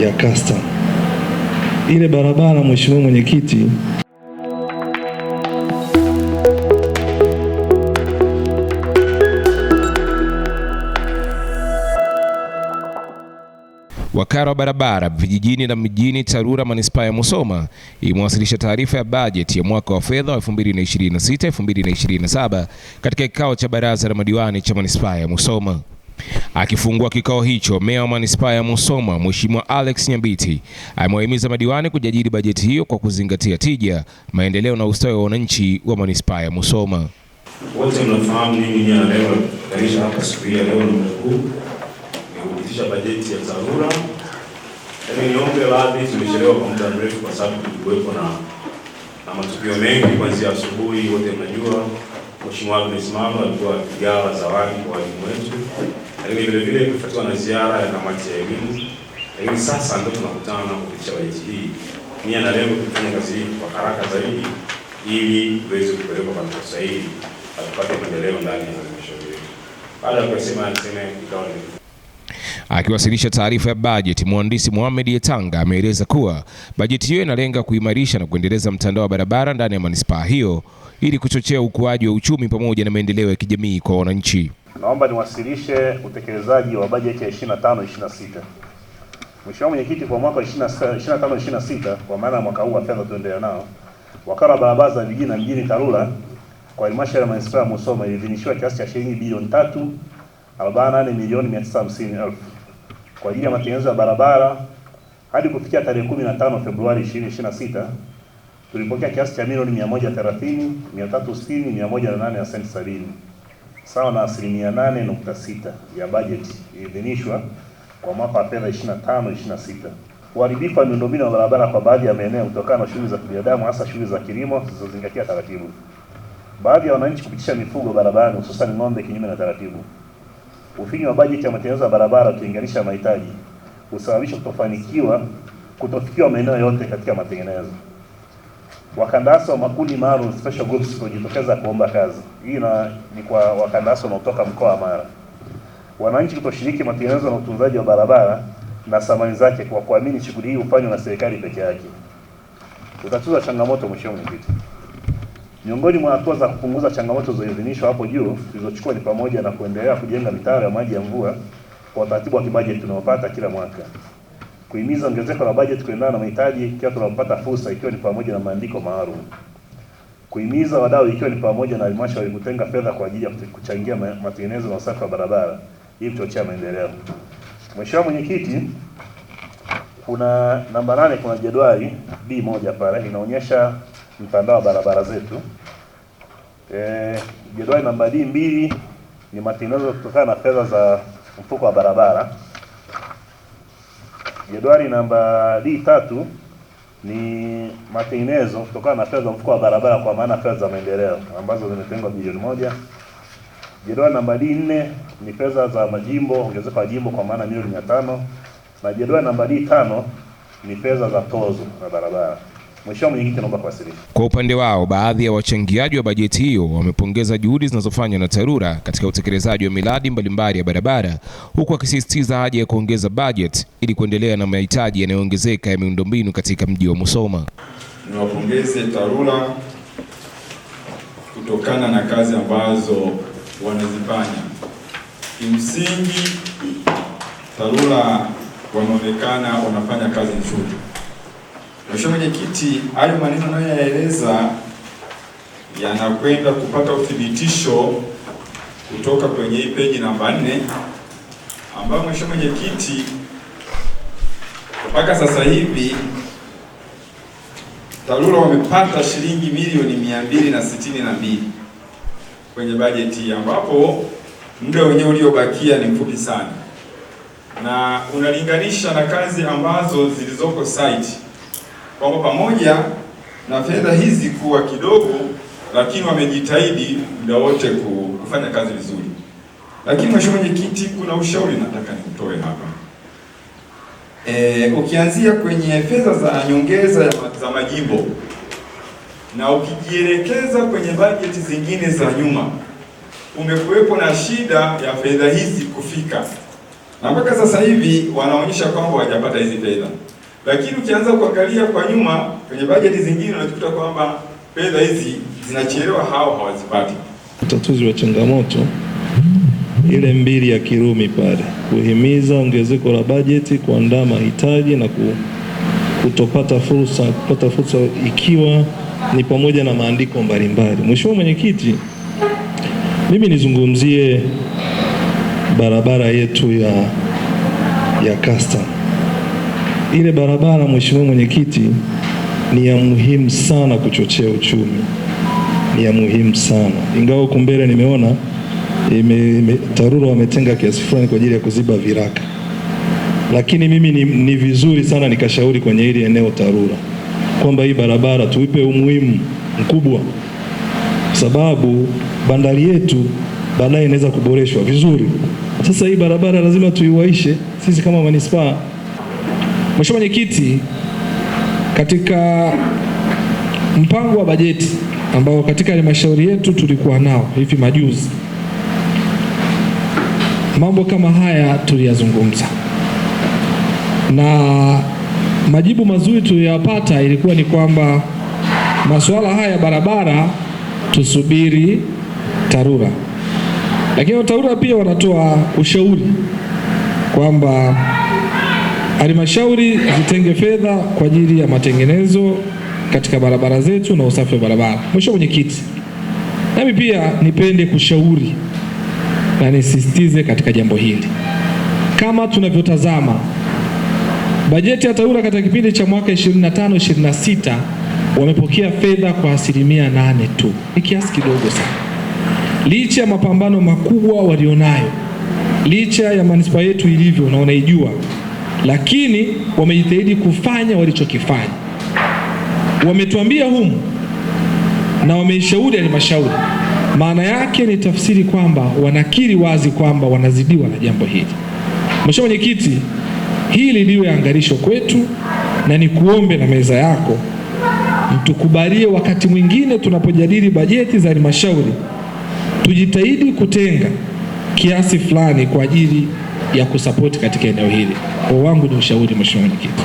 ya Custom. Ile barabara, Mheshimiwa Mwenyekiti, Wakala wa barabara vijijini na mijini TARURA manispaa ya Musoma imewasilisha taarifa ya bajeti ya mwaka wa fedha wa 2026-2027 katika kikao cha baraza la madiwani cha manispaa ya Musoma. Akifungua kikao hicho, meya wa manispaa ya Musoma Mheshimiwa Alex Nyambiti amewahimiza madiwani kujadili bajeti hiyo kwa kuzingatia tija, maendeleo na ustawi wa wananchi wa manispaa ya Musoma. Wote mnafahamu nini nia leo tarehe hapa siku ya leo bajeti ya TARURA. Niombe radhi, tumechelewa kwa muda mrefu kwa sababu tulikuwepo na matukio mengi kuanzia asubuhi. Wote mnajua Mheshimiwa Agnes Mama alikuwa akigawa zawadi kwa walimu wetu, lakini vile vile kufuatiwa na ziara ya kamati ya elimu. Lakini sasa ndio tunakutana na kupitisha bajeti hii. Nia na lengo kufanya kazi hii kwa haraka zaidi ili tuweze kupeleka kwa usahihi na tupate maendeleo ndani ya halmashauri yetu. Baada ya kusema kikao ni Akiwasilisha taarifa ya bajeti, Mhandisi Mohamed Yetanga ameeleza kuwa bajeti hiyo inalenga kuimarisha na kuendeleza mtandao wa barabara ndani ya manispaa hiyo ili kuchochea ukuaji wa uchumi pamoja na maendeleo ya kijamii kwa wananchi. Naomba niwasilishe utekelezaji wa bajeti ya 25-26. Mheshimiwa Mwenyekiti, kwa mwaka 25-26 kwa maana mwaka huu wa fedha tuendelea nao, wakala wa barabara za vijijini na mjini TARURA kwa halmashauri ya manispaa ya Musoma iliidhinishiwa kiasi cha shilingi bilioni 348,950,000 kwa ajili ya matengenezo ya barabara. Hadi kufikia tarehe 15 Februari 2026 tulipokea kiasi cha milioni 130,360,108 na senti 70, sawa na 8.6% ya bajeti iliidhinishwa kwa mwaka wa fedha 25-26. Uharibifu wa miundombinu ya barabara kwa baadhi ya maeneo kutokana na shughuli za kibinadamu, hasa shughuli za kilimo zisizozingatia taratibu. Baadhi ya wananchi kupitisha mifugo barabarani, hususan ng'ombe, kinyume na taratibu. Ufinyu wa bajeti ya matengenezo ya barabara ukilinganisha mahitaji husababisha kutofikiwa maeneo yote katika matengenezo. Wakandarasi wa makundi maalum special groups kujitokeza kuomba kazi. Hii ni kwa wakandarasi wanaotoka mkoa wa Mara. Wananchi kutoshiriki matengenezo na utunzaji wa barabara na samani zake kwa kuamini shughuli hii hufanywa na serikali peke yake. Utatuza changamoto. Mheshimiwa Mwenyekiti, miongoni mwa hatua za kupunguza changamoto zilizoidhinishwa hapo juu zilizochukua ni pamoja na kuendelea kujenga mitaro ya maji ya mvua kwa utaratibu wa kibajeti tunaopata kila mwaka, kuhimiza ongezeko la bajeti kuendana na mahitaji kila tunapopata fursa, ikiwa ni pamoja na maandiko maalum, kuhimiza wadau, ikiwa ni pamoja na halmashauri kutenga fedha kwa ajili ya kuchangia matengenezo na usafi wa barabara ili kuchochea maendeleo. Mheshimiwa Mwenyekiti, kuna namba 8, kuna jedwali B1 pale inaonyesha mtandao wa barabara zetu. Jedwali namba D2 ni matengenezo kutokana na fedha za mfuko wa barabara. Jedwali namba D3 ni matengenezo kutokana na fedha za mfuko wa barabara kwa maana fedha za maendeleo ambazo zimetengwa bilioni 1. Jedwali namba D4 ni fedha za majimbo, ongezeko la jimbo kwa maana milioni 500, na jedwali namba D5 ni fedha za tozo na barabara. Mheshimiwa Mwenyekiti, naomba kuwasilisha. Kwa upande wao, baadhi ya wachangiaji wa bajeti hiyo wamepongeza juhudi zinazofanywa na TARURA katika utekelezaji wa miradi mbalimbali ya barabara, huku akisisitiza haja ya kuongeza bajeti ili kuendelea na mahitaji yanayoongezeka ya miundombinu katika mji wa Musoma. Niwapongeze TARURA kutokana na kazi ambazo wanazifanya. Kimsingi TARURA wanaonekana wanafanya kazi nzuri. Mheshimiwa Mwenyekiti, hayo maneno nayoyaeleza yanakwenda kupata uthibitisho kutoka kwenye hii peji namba 4, ambayo Mheshimiwa Mwenyekiti, mpaka sasa hivi TARURA wamepata shilingi milioni 262 kwenye bajeti, ambapo muda wenyewe uliobakia ni mfupi sana, na unalinganisha na kazi ambazo zilizoko site, kwamba pamoja na fedha hizi kuwa kidogo, lakini wamejitahidi muda wote kufanya kazi vizuri. Lakini Mheshimiwa Mwenyekiti, kuna ushauri nataka nikutoe hapa. Ukianzia kwenye fedha za nyongeza za majimbo na ukijielekeza kwenye bajeti zingine za nyuma, umekuwepo na shida ya fedha hizi kufika. na mpaka sasa hivi wanaonyesha kwamba hawajapata hizi fedha. Lakini ukianza kuangalia kwa nyuma kwenye bajeti zingine unakuta kwamba fedha hizi zinachelewa, hao hawazipati. Utatuzi wa changamoto ile 2 ya Kirumi pale, kuhimiza ongezeko la bajeti, kuandaa mahitaji na kupata fursa ikiwa ni pamoja na maandiko mbalimbali. Mheshimiwa Mwenyekiti, mimi nizungumzie barabara yetu ya Custom. Ile barabara Mheshimiwa Mwenyekiti ni ya muhimu sana kuchochea uchumi, ni ya muhimu sana, ingawa huko mbele nimeona TARURA wametenga kiasi fulani kwa ajili ya kuziba viraka, lakini mimi ni vizuri sana nikashauri kwenye hili eneo TARURA kwamba hii barabara tuipe umuhimu mkubwa, sababu bandari yetu baadaye inaweza kuboreshwa vizuri. Sasa hii barabara lazima tuiwaishe sisi kama manispaa. Mheshimiwa Mwenyekiti, katika mpango wa bajeti ambao katika halmashauri yetu tulikuwa nao hivi majuzi, mambo kama haya tuliyazungumza na majibu mazuri tuliyopata ilikuwa ni kwamba masuala haya ya barabara tusubiri TARURA. Lakini TARURA pia wanatoa ushauri kwamba halmashauri zitenge fedha kwa ajili ya matengenezo katika barabara zetu na usafi wa barabara. Mheshimiwa Mwenyekiti, nami pia nipende kushauri na nisisitize katika jambo hili. Kama tunavyotazama bajeti ya TARURA katika kipindi cha mwaka 25-26 wamepokea fedha kwa 8% tu. Ni kiasi kidogo sana. Licha ya mapambano makubwa walionayo, licha ya manispaa yetu ilivyo na unaijua, lakini wamejitahidi kufanya walichokifanya. Wametuambia humu na wameishauri halmashauri. Maana yake ni tafsiri kwamba wanakiri wazi kwamba wanazidiwa na jambo hili. Mheshimiwa Mwenyekiti, hili liwe angalisho kwetu, na ni kuombe na meza yako mtukubalie wakati mwingine tunapojadili bajeti za halmashauri tujitahidi kutenga kiasi fulani kwa ajili ya kusapoti katika eneo hili. Kwa wangu ni ushauri, Mheshimiwa Mwenyekiti.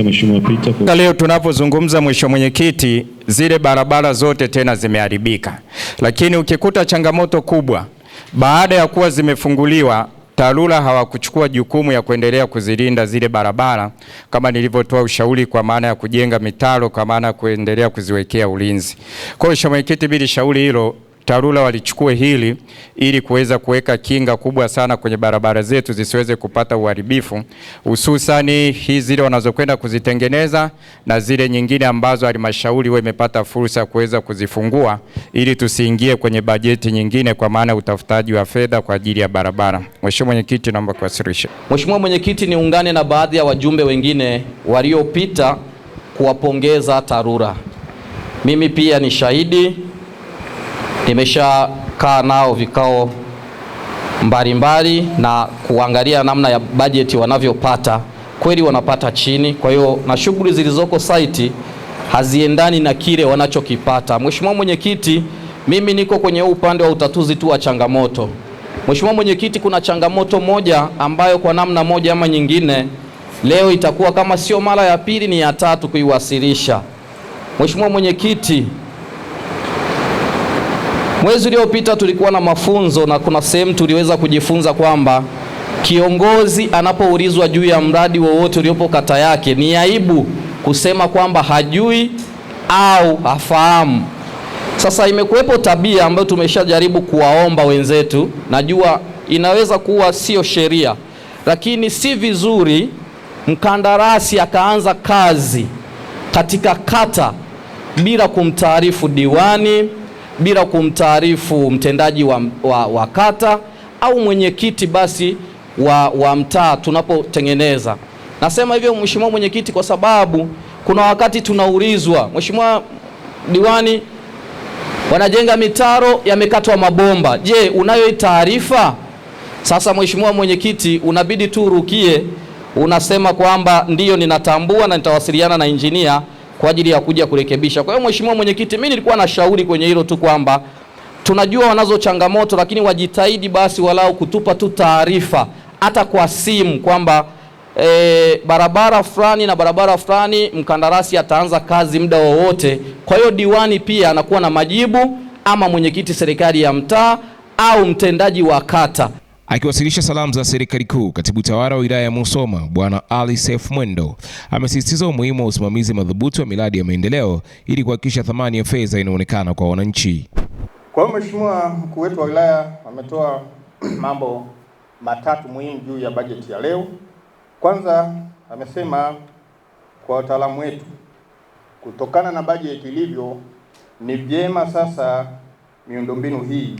Mheshimiwa Peter. Leo tunapozungumza Mheshimiwa Mwenyekiti, zile barabara zote tena zimeharibika, lakini ukikuta changamoto kubwa baada ya kuwa zimefunguliwa, TARURA hawakuchukua jukumu ya kuendelea kuzilinda zile barabara kama nilivyotoa ushauri, kwa maana ya kujenga mitaro, kwa maana ya kuendelea kuziwekea ulinzi. Kwa hiyo Mheshimiwa Mwenyekiti, bila shauri hilo TARURA walichukue hili ili kuweza kuweka kinga kubwa sana kwenye barabara zetu zisiweze kupata uharibifu, hususani hizi zile wanazokwenda kuzitengeneza na zile nyingine ambazo halmashauri wewe imepata fursa kuweza kuzifungua, ili tusiingie kwenye bajeti nyingine kwa maana utafutaji wa fedha kwa ajili ya barabara. Mheshimiwa Mwenyekiti, naomba kuwasilisha. Mheshimiwa Mwenyekiti, niungane na baadhi ya wajumbe wengine waliopita kuwapongeza TARURA. Mimi pia ni shahidi, nimeshakaa nao vikao mbalimbali na kuangalia namna ya bajeti wanavyopata. Kweli wanapata chini, kwa hiyo na shughuli zilizoko site haziendani na kile wanachokipata. Mheshimiwa Mwenyekiti, mimi niko kwenye upande wa utatuzi tu wa changamoto. Mheshimiwa Mwenyekiti, kuna changamoto moja ambayo kwa namna moja ama nyingine leo itakuwa kama sio mara ya pili ni ya tatu kuiwasilisha. Mheshimiwa Mwenyekiti, mwezi uliopita tulikuwa na mafunzo na kuna sehemu tuliweza kujifunza kwamba kiongozi anapoulizwa juu ya mradi wowote uliopo kata yake ni aibu kusema kwamba hajui au hafahamu. Sasa imekuwepo tabia ambayo tumeshajaribu kuwaomba wenzetu, najua inaweza kuwa sio sheria, lakini si vizuri mkandarasi akaanza kazi katika kata bila kumtaarifu diwani, bila kumtaarifu mtendaji wa kata au mwenyekiti basi wa mtaa tunapotengeneza. Nasema hivyo Mheshimiwa Mwenyekiti kwa sababu kuna wakati tunaulizwa, Mheshimiwa diwani, wanajenga mitaro yamekatwa mabomba, je, unayo taarifa? Sasa Mheshimiwa Mwenyekiti, unabidi tu urukie, unasema kwamba ndiyo ninatambua na nitawasiliana na injinia kwa ajili ya kuja kurekebisha. Kwa hiyo Mheshimiwa Mwenyekiti, mimi nilikuwa na shauri kwenye hilo tu kwamba tunajua wanazo changamoto, lakini wajitahidi basi walau kutupa tu taarifa hata kwa simu kwamba barabara fulani na barabara fulani mkandarasi ataanza kazi muda wowote. Kwa hiyo diwani pia anakuwa na majibu, ama mwenyekiti serikali ya mtaa au mtendaji wa kata. Akiwasilisha salamu za serikali kuu, katibu tawala wa wilaya ya Musoma Bwana Ali Seif Mwendo amesisitiza umuhimu wa usimamizi madhubuti wa miradi ya maendeleo ili kuhakikisha thamani ya fedha inaonekana kwa wananchi. Kwa hiyo Mheshimiwa mkuu wetu wa wilaya ametoa mambo matatu muhimu juu ya bajeti ya leo. Kwanza amesema kwa wataalamu wetu, kutokana na bajeti ilivyo, ni vyema sasa miundombinu hii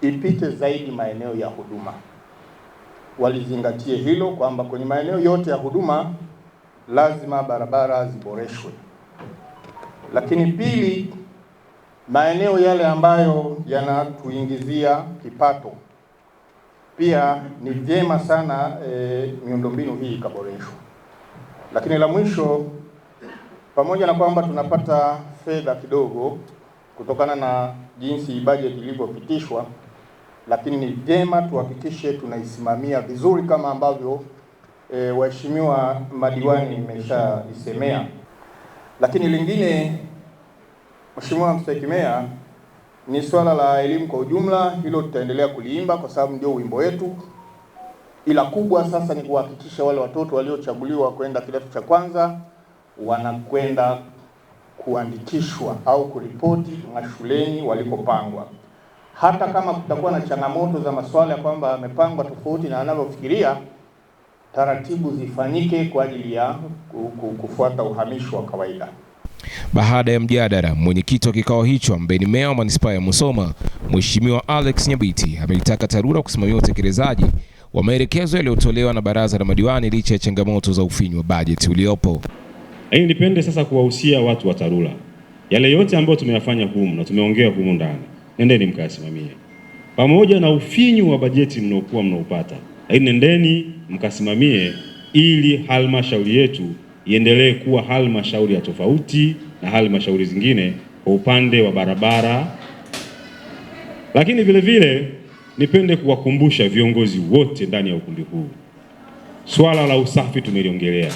ipite zaidi maeneo ya huduma. Walizingatie hilo kwamba kwenye maeneo yote ya huduma lazima barabara ziboreshwe. Lakini pili, maeneo yale ambayo yanatuingizia kipato pia ni vyema sana miundombinu hii ikaboreshwa. Lakini la mwisho, pamoja na kwamba tunapata fedha kidogo kutokana na jinsi bajeti ilivyopitishwa, lakini ni vyema tuhakikishe tunaisimamia vizuri kama ambavyo waheshimiwa madiwani nimeshaisemea. Lakini lingine, Mheshimiwa Mstahiki Meya, ni swala la elimu kwa ujumla. Hilo tutaendelea kuliimba kwa sababu ndio wimbo wetu, ila kubwa sasa ni kuhakikisha wale watoto waliochaguliwa kwenda kidato cha kwanza wanakwenda kuandikishwa au kuripoti mashuleni walikopangwa. Hata kama kutakuwa na changamoto za masuala ya kwamba amepangwa tofauti na anavyofikiria, taratibu zifanyike kwa ajili ya kufuata uhamisho wa kawaida. Baada ya mjadala, mwenyekiti wa kikao hicho ambaye ni meya wa manispaa ya Musoma Mheshimiwa Alex Nyabiti amelitaka TARURA kusimamia utekelezaji wa maelekezo yaliyotolewa na baraza la madiwani licha ya changamoto za ufinyu wa bajeti uliopo. Nipende sasa kuwahusia watu wa TARURA, yale yote ambayo tumeyafanya humu na tumeongea humu ndani, nendeni mkasimamie. Pamoja na ufinyu wa bajeti mnaokuwa mnaupata, lakini nendeni mkasimamie ili halmashauri yetu iendelee kuwa halmashauri ya tofauti na halmashauri zingine kwa upande wa barabara. Lakini vile vile nipende kuwakumbusha viongozi wote ndani ya ukumbi huu, swala la usafi tumeliongelea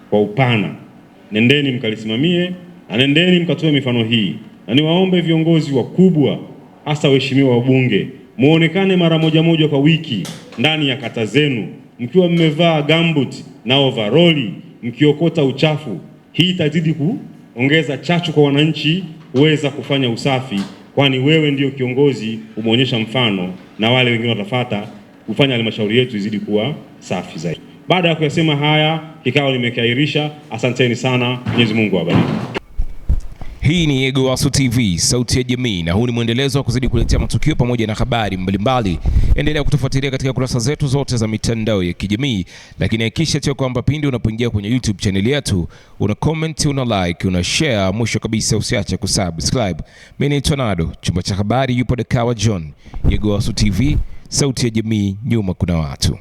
kwa upana. Nendeni mkalisimamie na nendeni mkatoe mifano hii, na niwaombe viongozi wakubwa, hasa waheshimiwa wabunge, muonekane mara moja kwa wiki ndani ya kata zenu mkiwa mmevaa gambut na overall mkiokota uchafu. Hii itazidi kuongeza chachu kwa wananchi kuweza kufanya usafi, kwani wewe ndio kiongozi, umeonyesha mfano na wale wengine watafuata kufanya halmashauri yetu izidi kuwa safi zaidi. Baada ya kuyasema haya, kikao nimekairisha. Asanteni sana, Mwenyezi Mungu awabariki. Hii ni EGOWASU TV, sauti ya jamii, na huu ni mwendelezo wa kuzidi kuletea matukio pamoja na habari mbalimbali. Endelea kutufuatilia katika kurasa zetu zote za mitandao ya kijamii, lakini hakikisha tu kwamba pindi unapoingia kwenye YouTube channel yetu una comment, una like, una share, mwisho kabisa usiache kusubscribe. Mimi ni Tonado, chumba cha habari yupo Dakawa John. EGOWASU TV, sauti ya jamii, nyuma kuna watu.